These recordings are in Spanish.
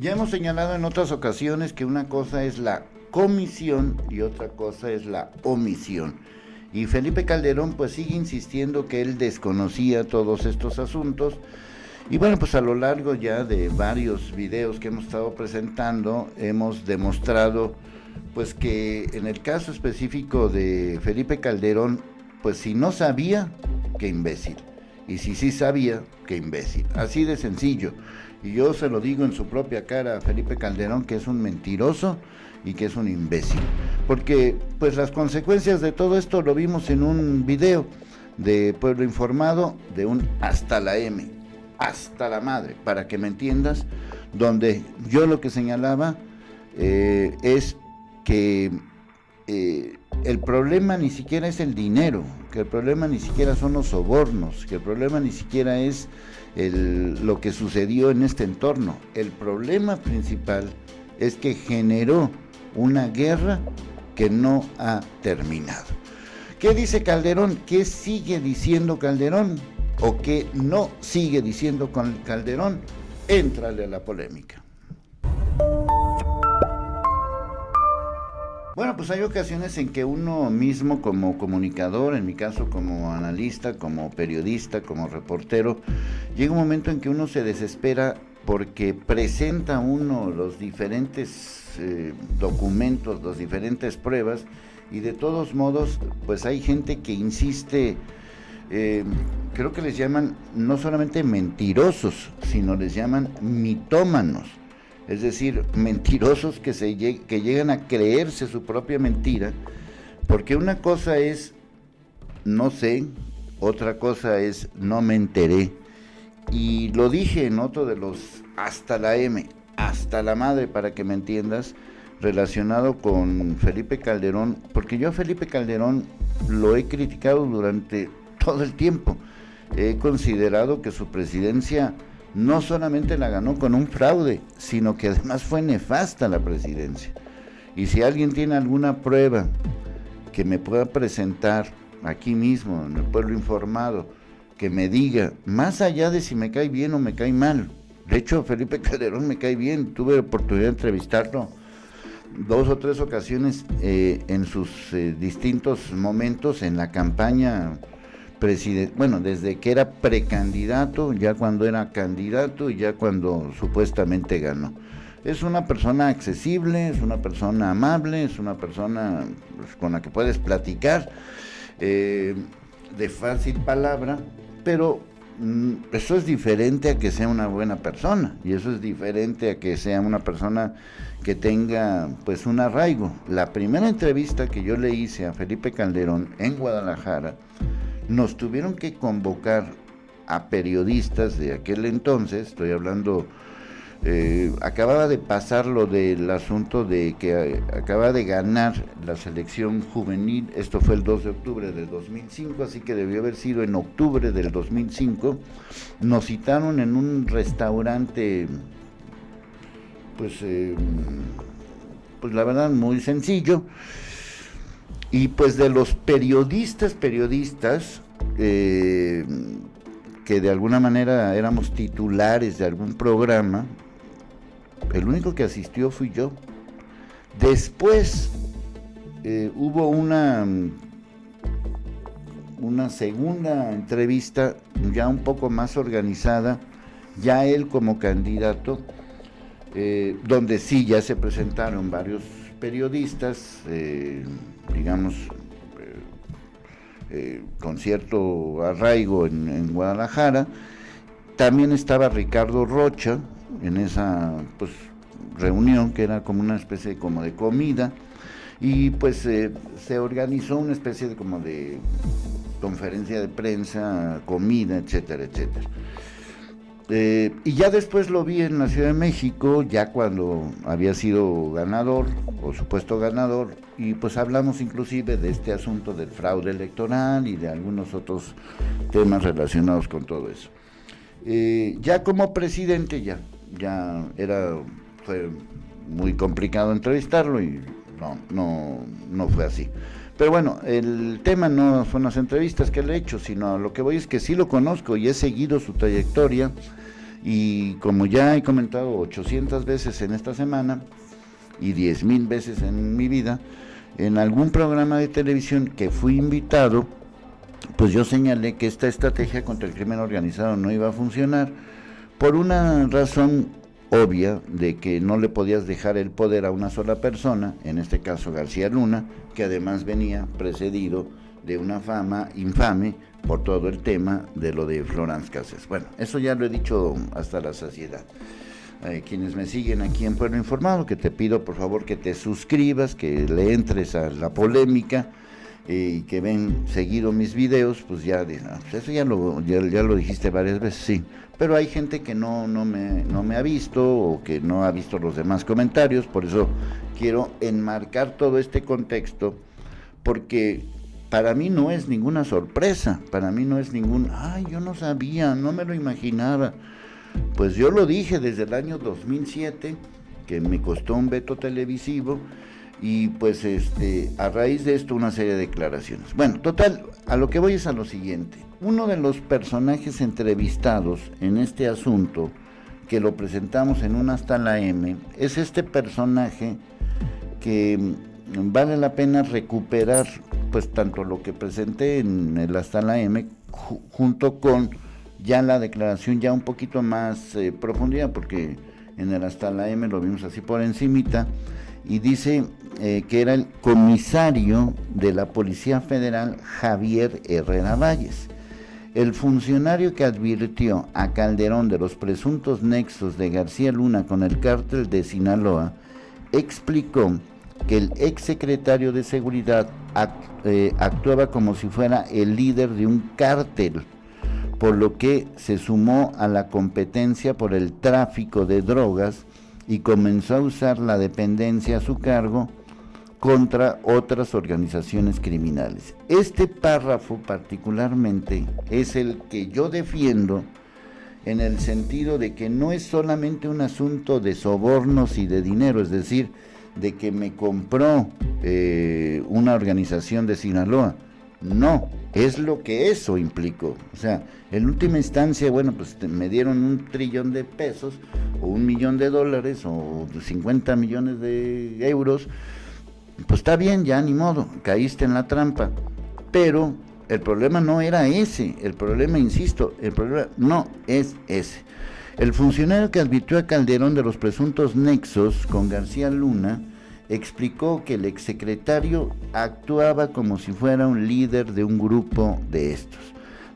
Ya hemos señalado en otras ocasiones que una cosa es la comisión y otra cosa es la omisión. Y Felipe Calderón pues sigue insistiendo que él desconocía todos estos asuntos. Y bueno, pues a lo largo ya de varios videos que hemos estado presentando, hemos demostrado pues que en el caso específico de Felipe Calderón, pues si no sabía, qué imbécil. Y si sí sabía, qué imbécil. Así de sencillo. Y yo se lo digo en su propia cara a Felipe Calderón, que es un mentiroso y que es un imbécil. Porque pues las consecuencias de todo esto lo vimos en un video de Pueblo Informado, de un hasta la M, hasta la madre, para que me entiendas, donde yo lo que señalaba es que el problema ni siquiera es el dinero, que el problema ni siquiera son los sobornos, que el problema ni siquiera es lo que sucedió en este entorno. El problema principal es que generó una guerra que no ha terminado. ¿Qué dice Calderón? ¿Qué sigue diciendo Calderón? ¿O qué no sigue diciendo Calderón? Éntrale a la polémica. Bueno, pues hay ocasiones en que uno mismo como comunicador, en mi caso como analista, como periodista, como reportero, llega un momento en que uno se desespera porque presenta uno los diferentes documentos, las diferentes pruebas, y de todos modos, pues hay gente que insiste, creo que les llaman no solamente mentirosos, sino les llaman mitómanos. Es decir, mentirosos que llegan a creerse su propia mentira, porque una cosa es no sé, otra cosa es no me enteré. Y lo dije en otro de los hasta la M, hasta la madre, para que me entiendas, relacionado con Felipe Calderón, porque yo a Felipe Calderón lo he criticado durante todo el tiempo. He considerado que su presidencia no solamente la ganó con un fraude, sino que además fue nefasta la presidencia. Y si alguien tiene alguna prueba que me pueda presentar aquí mismo, en el Pueblo Informado, que me diga, más allá de si me cae bien o me cae mal, de hecho Felipe Calderón me cae bien, tuve la oportunidad de entrevistarlo 2 o 3 ocasiones en sus distintos momentos en la campaña bueno, desde que era precandidato, ya cuando era candidato y ya cuando supuestamente ganó. Es una persona accesible, es una persona amable, es una persona pues, con la que puedes platicar, de fácil palabra, pero eso es diferente a que sea una buena persona, y eso es diferente a que sea una persona que tenga pues un arraigo. La primera entrevista que yo le hice a Felipe Calderón en Guadalajara, nos tuvieron que convocar a periodistas de aquel entonces, estoy hablando, acababa de pasar lo del asunto de que acaba de ganar la selección juvenil, esto fue el 2 de octubre del 2005, así que debió haber sido en octubre del 2005, nos citaron en un restaurante, pues la verdad muy sencillo. Y pues de los periodistas, que de alguna manera éramos titulares de algún programa, el único que asistió fui yo. Después hubo una segunda entrevista ya un poco más organizada, ya él como candidato, donde sí ya se presentaron varios periodistas, digamos, con cierto arraigo en Guadalajara. También estaba Ricardo Rocha en esa pues reunión que era como una especie como de comida, y pues se organizó una especie de como de conferencia de prensa, comida, etcétera, etcétera. Y ya después lo vi en la Ciudad de México, ya cuando había sido ganador, o supuesto ganador, y pues hablamos inclusive de este asunto del fraude electoral y de algunos otros temas relacionados con todo eso. Ya como presidente fue muy complicado entrevistarlo y no fue así. Pero bueno, el tema no son las entrevistas que le he hecho, sino a lo que voy es que sí lo conozco y he seguido su trayectoria, Y como ya he comentado 800 veces en esta semana y 10,000 veces en mi vida, en algún programa de televisión que fui invitado, pues yo señalé que esta estrategia contra el crimen organizado no iba a funcionar por una razón obvia de que no le podías dejar el poder a una sola persona, en este caso García Luna, que además venía precedido de una fama infame por todo el tema de lo de Florence Cassés. Bueno, eso ya lo he dicho hasta la saciedad. Quienes me siguen aquí en Pueblo Informado, que te pido por favor que te suscribas, que le entres a la polémica, y que ven seguido mis videos, pues ya, eso ya lo dijiste varias veces, sí, pero hay gente que no me ha visto o que no ha visto los demás comentarios, por eso quiero enmarcar todo este contexto, porque para mí no es ninguna sorpresa, para mí no es yo no sabía, no me lo imaginaba. Pues yo lo dije desde el año 2007, que me costó un veto televisivo, y pues a raíz de esto una serie de declaraciones. Bueno, total, a lo que voy es a lo siguiente. Uno de los personajes entrevistados en este asunto, que lo presentamos en un Hasta la M, es este personaje que vale la pena recuperar, pues tanto lo que presenté en el Hasta la M, junto con ya la declaración ya un poquito más profundidad, porque en el Hasta la M lo vimos así por encimita, y dice que era el comisario de la Policía Federal Javier Herrera Valles, el funcionario que advirtió a Calderón de los presuntos nexos de García Luna con el cártel de explicó que el exsecretario de Seguridad actuaba como si fuera el líder de un cártel, por lo que se sumó a la competencia por el tráfico de drogas y comenzó a usar la dependencia a su cargo contra otras organizaciones criminales. Este párrafo particularmente es el que yo defiendo, en el sentido de que no es solamente un asunto de sobornos y de dinero, es decir, de que me compró una organización de Sinaloa. No, es lo que eso implicó. O sea, en última instancia, bueno, pues me dieron $1 trillón o $1 millón o 50 millones de euros, pues está bien, ya ni modo, caíste en la trampa. Pero el problema no era ese, el problema, insisto, el problema no es ese. El funcionario que advirtió a Calderón de los presuntos nexos con García Luna explicó que el exsecretario actuaba como si fuera un líder de un grupo de estos.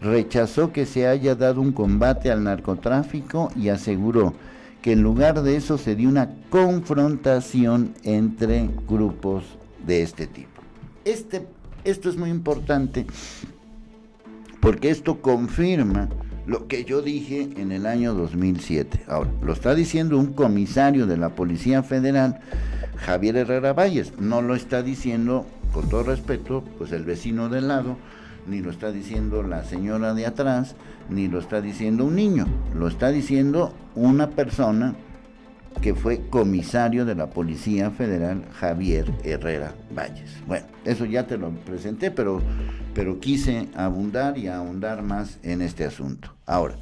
Rechazó que se haya dado un combate al narcotráfico y aseguró que en lugar de eso se dio una confrontación entre grupos de este tipo. Esto es muy importante porque esto confirma lo que yo dije en el año 2007. Ahora, lo está diciendo un comisario de la Policía Federal, Javier Herrera Valles, no lo está diciendo, con todo respeto, pues el vecino del lado, ni lo está diciendo la señora de atrás, ni lo está diciendo un niño, lo está diciendo una persona que fue comisario de la Policía Federal, Javier Herrera Valles. Bueno, eso ya te lo presenté, pero quise abundar y ahondar más en este asunto. Ahora,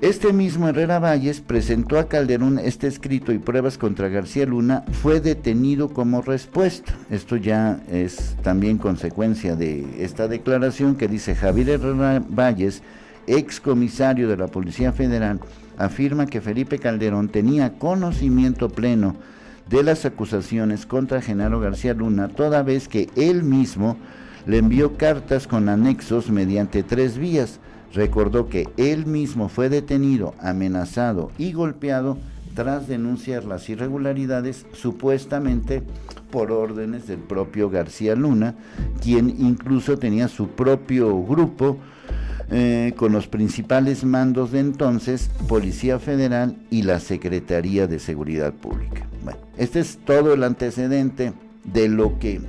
este mismo Herrera Valles presentó a Calderón este escrito y pruebas contra García Luna, fue detenido como respuesta. Esto ya es también consecuencia de esta declaración que dice: Javier Herrera Valles, ex comisario de la Policía Federal, afirma que Felipe Calderón tenía conocimiento pleno de las acusaciones contra Genaro García Luna, toda vez que él mismo le envió cartas con anexos mediante 3 vías. Recordó que él mismo fue detenido, amenazado y golpeado tras denunciar las irregularidades supuestamente por órdenes del propio García Luna, quien incluso tenía su propio grupo con los principales mandos de entonces, Policía Federal y la Secretaría de Seguridad Pública. Bueno, este es todo el antecedente de lo que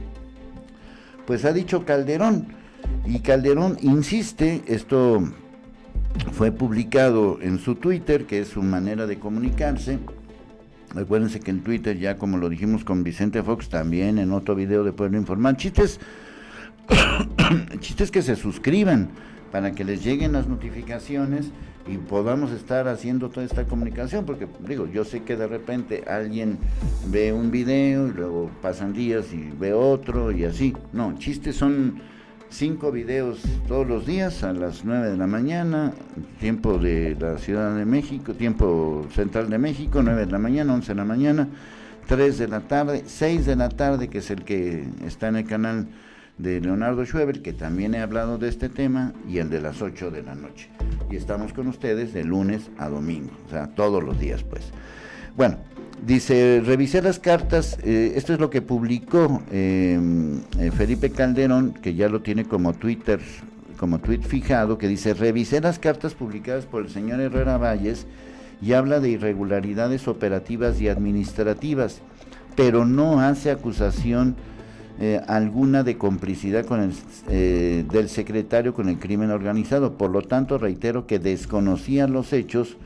pues ha dicho Calderón. Y Calderón insiste, esto fue publicado en su Twitter, que es su manera de comunicarse. Recuérdense que en Twitter, ya como lo dijimos con Vicente Fox, también en otro video de Pueblo Informal, chistes que se suscriban, para que les lleguen las notificaciones y podamos estar haciendo toda esta comunicación, porque digo, yo sé que de repente alguien ve un video y luego pasan días y ve otro y así. No, chistes son 5 videos todos los días a las 9 de la mañana, tiempo de la Ciudad de México, tiempo central de México, 9 de la mañana, 11 de la mañana, 3 de la tarde, 6 de la tarde, que es el que está en el canal de Leonardo Schwebel, que también he hablado de este tema, y el de las 8 de la noche. Y estamos con ustedes de lunes a domingo, o sea, todos los días, pues. Bueno, dice, revisé las cartas, esto es lo que publicó Felipe Calderón, que ya lo tiene como Twitter, como tweet fijado, que dice, revisé las cartas publicadas por el señor Herrera Valles y habla de irregularidades operativas y administrativas, pero no hace acusación alguna de complicidad con del secretario con el crimen organizado. Por lo tanto, reitero que desconocía los hechos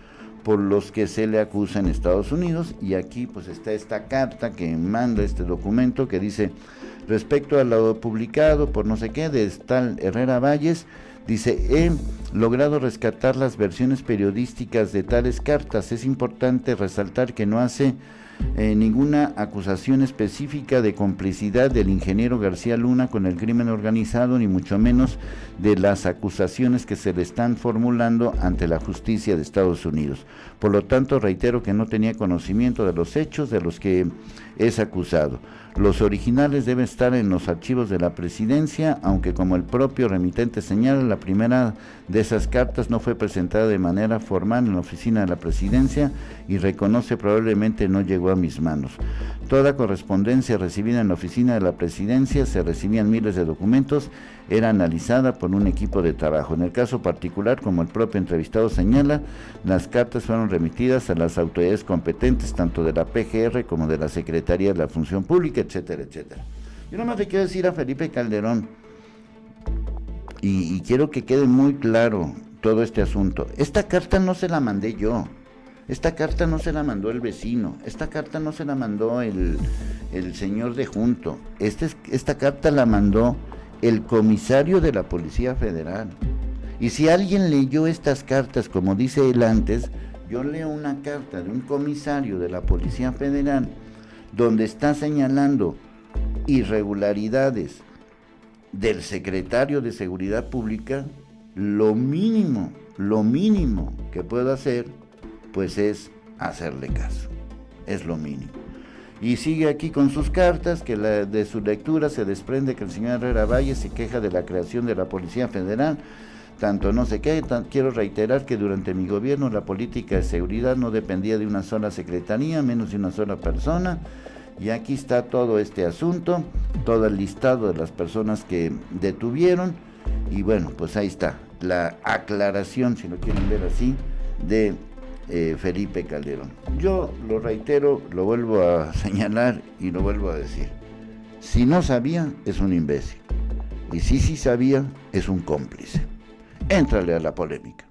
por los que se le acusa en Estados Unidos, y aquí pues está esta carta que manda este documento que dice, respecto a lo publicado por no sé qué de tal Herrera Valles, dice, he logrado rescatar las versiones periodísticas de tales cartas. Es importante resaltar que no hace ninguna acusación específica de complicidad del ingeniero García Luna con el crimen organizado, ni mucho menos de las acusaciones que se le están formulando ante la justicia de Estados Unidos. Por lo tanto, reitero que no tenía conocimiento de los hechos de los que es acusado. Los originales deben estar en los archivos de la presidencia, aunque como el propio remitente señala, la primera de esas cartas no fue presentada de manera formal en la oficina de la presidencia y reconoce probablemente no llegó a mis manos. Toda correspondencia recibida en la oficina de la presidencia, se recibían miles de documentos, era analizada por un equipo de trabajo. En el caso particular, como el propio entrevistado señala, las cartas fueron remitidas a las autoridades competentes, tanto de la PGR como de la Secretaría de la Función Pública, etcétera, etcétera. Yo nomás le quiero decir a Felipe Calderón, y quiero que quede muy claro todo este asunto, esta carta no se la mandé yo, esta carta no se la mandó el vecino, esta carta no se la mandó el señor de junto, esta carta la mandó el comisario de la Policía Federal. Y si alguien leyó estas cartas, como dice él antes, yo leo una carta de un comisario de la Policía Federal donde está señalando irregularidades del secretario de Seguridad Pública, lo mínimo que puedo hacer, pues es hacerle caso, es lo mínimo. Y sigue aquí con sus cartas, que de su lectura se desprende que el señor Herrera Valles se queja de la creación de la Policía Federal, tanto no sé qué. Quiero reiterar que durante mi gobierno la política de seguridad no dependía de una sola secretaría, menos de una sola persona, y aquí está todo este asunto, todo el listado de las personas que detuvieron, y bueno, pues ahí está la aclaración, si lo quieren ver así, de Felipe Calderón. Yo lo reitero, lo vuelvo a señalar y lo vuelvo a decir. Si no sabía, es un imbécil. Y si sí sabía, es un cómplice. Éntrale a la polémica.